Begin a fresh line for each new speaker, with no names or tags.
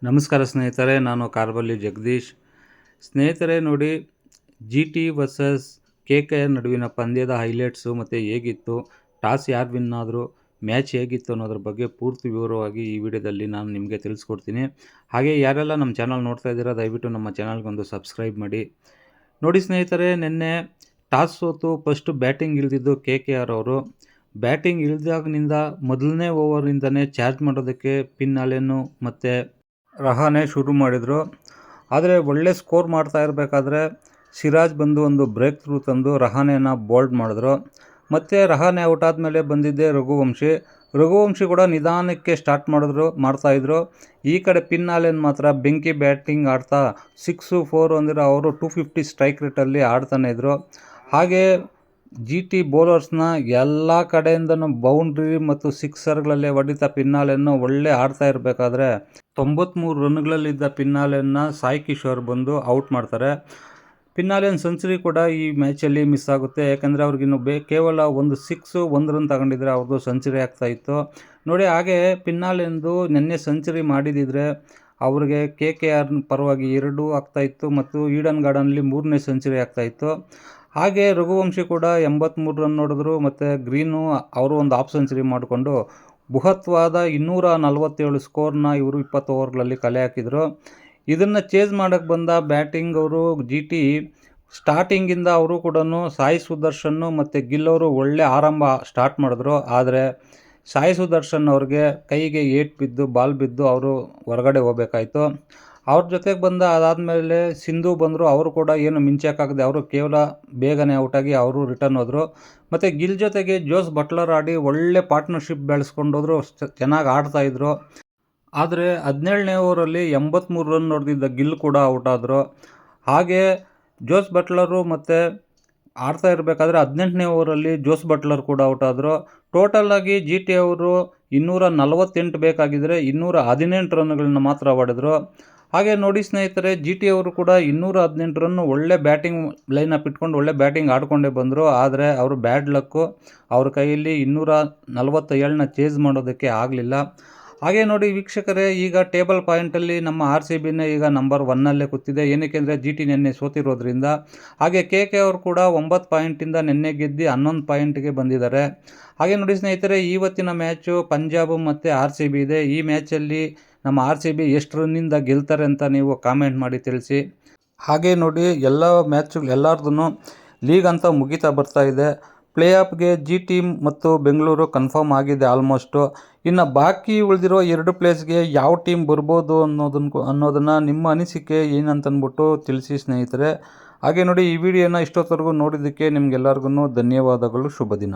ನಮಸ್ಕಾರ ಸ್ನೇಹಿತರೆ, ನಾನು ಕಾರ್ಬಲ್ಲಿ ಜಗದೀಶ್. ಸ್ನೇಹಿತರೆ ನೋಡಿ, GT ವರ್ಸಸ್ KKR ನಡುವಿನ ಪಂದ್ಯದ ಹೈಲೈಟ್ಸು ಮತ್ತು ಹೇಗಿತ್ತು, ಟಾಸ್ ಯಾರು ವಿನ್ ಆದರು, ಮ್ಯಾಚ್ ಹೇಗಿತ್ತು ಅನ್ನೋದ್ರ ಬಗ್ಗೆ ಪೂರ್ತಿ ವಿವರವಾಗಿ ಈ ವಿಡಿಯೋದಲ್ಲಿ ನಾನು ನಿಮಗೆ ತಿಳಿಸ್ಕೊಡ್ತೀನಿ. ಹಾಗೆ ಯಾರೆಲ್ಲ ನಮ್ಮ ಚಾನಲ್ ನೋಡ್ತಾ ಇದ್ದೀರಾ, ದಯವಿಟ್ಟು ನಮ್ಮ ಚಾನಲ್ಗೊಂದು ಸಬ್ಸ್ಕ್ರೈಬ್ ಮಾಡಿ. ನೋಡಿ ಸ್ನೇಹಿತರೆ, ನಿನ್ನೆ ಟಾಸ್ ಸೋತು ಫಸ್ಟು ಬ್ಯಾಟಿಂಗ್ ಇಳಿದಿದ್ದು KKR ಅವರು. ಬ್ಯಾಟಿಂಗ್ ಇಳಿದಾಗಿನಿಂದ ಮೊದಲನೇ ಓವರಿಂದನೇ ಚಾರ್ಜ್ ಮಾಡೋದಕ್ಕೆ ಪಿನ್ ಆಲೆನ್ನು ಮತ್ತು ರಹಾನೆ ಶುರು ಮಾಡಿದರು. ಆದರೆ ಒಳ್ಳೆ ಸ್ಕೋರ್ ಮಾಡ್ತಾ ಇರಬೇಕಾದ್ರೆ ಸಿರಾಜ್ ಬಂದು ಒಂದು ಬ್ರೇಕ್ ಥ್ರೂ ತಂದು ರಹಾನೆನ ಬೋಲ್ಡ್ ಮಾಡಿದ್ರು. ಮತ್ತು ರಹಾನೆ ಔಟ್ ಆದಮೇಲೆ ಬಂದಿದ್ದೆ ರಘುವಂಶಿ ಕೂಡ ನಿಧಾನಕ್ಕೆ ಸ್ಟಾರ್ಟ್ ಮಾಡ್ತಾಯಿದ್ರು. ಈ ಕಡೆ ಪಿನ್ ಆಲೆನ್ ಮಾತ್ರ ಬೆಂಕಿ ಬ್ಯಾಟಿಂಗ್ ಆಡ್ತಾ 6-4 ಅಂದರೆ ಅವರು 250 ಸ್ಟ್ರೈಕ್ ರೇಟಲ್ಲಿ ಆಡ್ತಾನೆ ಇದ್ರು. ಹಾಗೆ GT ಬೌಲರ್ಸ್ನ ಎಲ್ಲ ಕಡೆಯಿಂದನೂ ಬೌಂಡ್ರಿ ಮತ್ತು ಸಿಕ್ಸರ್ಗಳಲ್ಲೇ ಹೊಡಿತಾ ಪಿನ್ನಾಲೆನ್ನು ಒಳ್ಳೆ ಆಡ್ತಾ ಇರಬೇಕಾದ್ರೆ 93 ರನ್ಗಳಲ್ಲಿದ್ದ ಪಿನ್ನಾಲೆನ್ನ ಸಾಯಿ ಕಿಶೋರ್ ಬಂದು ಔಟ್ ಮಾಡ್ತಾರೆ. ಪಿನ್ನಾಲೆನ್ ಸೆಂಚುರಿ ಕೂಡ ಈ ಮ್ಯಾಚಲ್ಲಿ ಮಿಸ್ ಆಗುತ್ತೆ. ಯಾಕಂದರೆ ಅವ್ರಿಗಿನ್ನು ಕೇವಲ ಒಂದು 6 1 ರನ್ ತಗೊಂಡಿದ್ರೆ ಅವ್ರದ್ದು ಸೆಂಚುರಿ ಆಗ್ತಾಯಿತ್ತು ನೋಡಿ. ಹಾಗೆ ಪಿನ್ನಾಲೆಂದು ನಿನ್ನೆ ಸೆಂಚುರಿ ಮಾಡಿದಿದ್ರೆ ಅವ್ರಿಗೆ KKR ಪರವಾಗಿ 2 ಆಗ್ತಾಯಿತ್ತು ಮತ್ತು ಈಡನ್ ಗಾರ್ಡನಲ್ಲಿ 3ನೇ ಸೆಂಚುರಿ ಆಗ್ತಾಯಿತ್ತು. ಹಾಗೆ ರಘುವಂಶಿ ಕೂಡ 83 ರನ್ ನೋಡಿದ್ರು ಮತ್ತು ಗ್ರೀನು ಅವರು ಒಂದು ಹಾಫ್ ಸೆಂಚುರಿ ಮಾಡಿಕೊಂಡು ಬೃಹತ್ವಾದ 247 ಸ್ಕೋರ್ನ ಇವರು 20 ಓವರ್ಗಳಲ್ಲಿ ಕಲೆ ಹಾಕಿದರು. ಇದನ್ನು ಚೇಸ್ ಮಾಡೋಕ್ಕೆ ಬಂದ ಬ್ಯಾಟಿಂಗ್ ಅವರು GT ಸ್ಟಾರ್ಟಿಂಗಿಂದ ಅವರು ಕೂಡ ಸಾಯಿ ಸುದರ್ಶನ್ ಮತ್ತು ಗಿಲ್ ಅವರು ಒಳ್ಳೆ ಆರಂಭ ಸ್ಟಾರ್ಟ್ ಮಾಡಿದ್ರು. ಆದರೆ ಸಾಯಿ ಸುದರ್ಶನ್ ಅವ್ರಿಗೆ ಕೈಗೆ ಏಟ್ ಬಿದ್ದು ಬಾಲ್ ಬಿದ್ದು ಅವರು ಹೊರಗಡೆ ಹೋಗಬೇಕಾಯ್ತು. ಅವ್ರ ಜೊತೆಗೆ ಬಂದ ಅದಾದಮೇಲೆ ಸಿಂಧು ಬಂದರು. ಅವರು ಕೂಡ ಏನು ಮಿಂಚಕ್ಕಾಗದೆ ಅವರು ಕೇವಲ ಬೇಗನೆ ಔಟಾಗಿ ಅವರು ರಿಟರ್ನ್ ಹೋದರು. ಮತ್ತು ಗಿಲ್ ಜೊತೆಗೆ ಜೋಸ್ ಬಟ್ಲರ್ ಆಡಿ ಒಳ್ಳೆ ಪಾರ್ಟ್ನರ್ಶಿಪ್ ಬೆಳೆಸ್ಕೊಂಡೋದ್ರು, ಚೆನ್ನಾಗಿ ಆಡ್ತಾಯಿದ್ರು. ಆದರೆ 17ನೇ ಓವರಲ್ಲಿ 83 ರನ್ ಹೊಡೆದಿದ್ದ ಗಿಲ್ ಕೂಡ ಔಟ್ ಆದರು. ಹಾಗೆ ಜೋಸ್ ಬಟ್ಲರು ಮತ್ತು ಆಡ್ತಾ ಇರಬೇಕಾದ್ರೆ 18ನೇ ಓವರಲ್ಲಿ ಜೋಸ್ ಬಟ್ಲರ್ ಕೂಡ ಔಟ್ ಆದರು. ಟೋಟಲಾಗಿ GT ಅವರು 248 ಬೇಕಾಗಿದ್ದರೆ 218 ರನ್ಗಳನ್ನ ಮಾತ್ರ ಹೊಡೆದ್ರು. ಹಾಗೆ ನೋಡಿ ಸ್ನೇಹಿತರೆ, GT ಅವರು ಕೂಡ 218 ರನ್ ಒಳ್ಳೆ ಬ್ಯಾಟಿಂಗ್ ಲೈನಪ್ ಇಟ್ಕೊಂಡು ಒಳ್ಳೆ ಬ್ಯಾಟಿಂಗ್ ಆಡ್ಕೊಂಡೇ ಬಂದರು. ಆದರೆ ಅವರು ಬ್ಯಾಡ್ ಲಕ್ಕು, ಅವ್ರ ಕೈಯಲ್ಲಿ 247ನ ಚೇಸ್ ಮಾಡೋದಕ್ಕೆ ಆಗಲಿಲ್ಲ. ಹಾಗೆ ನೋಡಿ ವೀಕ್ಷಕರೇ, ಈಗ ಟೇಬಲ್ ಪಾಯಿಂಟಲ್ಲಿ ನಮ್ಮ RCBನೇ ಈಗ ನಂಬರ್ 1ನಲ್ಲೇ ಕೂತಿದೆ. ಏನಕ್ಕೆ ಅಂದರೆ GT ನಿನ್ನೆ ಸೋತಿರೋದ್ರಿಂದ. ಹಾಗೆ KKR ಕೂಡ 9 ಪಾಯಿಂಟಿಂದ ನಿನ್ನೆ ಗೆದ್ದು 11 ಪಾಯಿಂಟ್ಗೆ ಬಂದಿದ್ದಾರೆ. ಹಾಗೆ ನೋಡಿ ಸ್ನೇಹಿತರೆ, ಇವತ್ತಿನ ಮ್ಯಾಚು ಪಂಜಾಬ್ ಮತ್ತು RCB ಇದೆ. ಈ ಮ್ಯಾಚಲ್ಲಿ ನಮ್ಮ RCB ಎಷ್ಟು ರನ್ನಿಂದ ಗೆಲ್ತಾರೆ ಅಂತ ನೀವು ಕಾಮೆಂಟ್ ಮಾಡಿ ತಿಳಿಸಿ. ಹಾಗೆ ನೋಡಿ, ಎಲ್ಲ ಎಲ್ಲರದ್ದು ಲೀಗ್ ಅಂತ ಮುಗಿತಾ ಬರ್ತಾ ಇದೆ. ಪ್ಲೇ ಆಫ್ಗೆ GT ಮತ್ತು ಬೆಂಗಳೂರು ಕನ್ಫರ್ಮ್ ಆಗಿದೆ ಆಲ್ಮೋಸ್ಟು. ಇನ್ನು ಬಾಕಿ ಉಳಿದಿರೋ 2 ಪ್ಲೇಸ್ಗೆ ಯಾವ ಟೀಮ್ ಬರ್ಬೋದು ಅನ್ನೋದನ್ನು ನಿಮ್ಮ ಅನಿಸಿಕೆ ಏನಂತಂದ್ಬಿಟ್ಟು ತಿಳಿಸಿ ಸ್ನೇಹಿತರೆ. ಹಾಗೆ ನೋಡಿ, ಈ ವಿಡಿಯೋನ ಇಷ್ಟೊತ್ತವರೆಗೂ ನೋಡಿದ್ದಕ್ಕೆ ನಿಮಗೆಲ್ಲರಿಗೂ ಧನ್ಯವಾದಗಳು. ಶುಭ ದಿನ.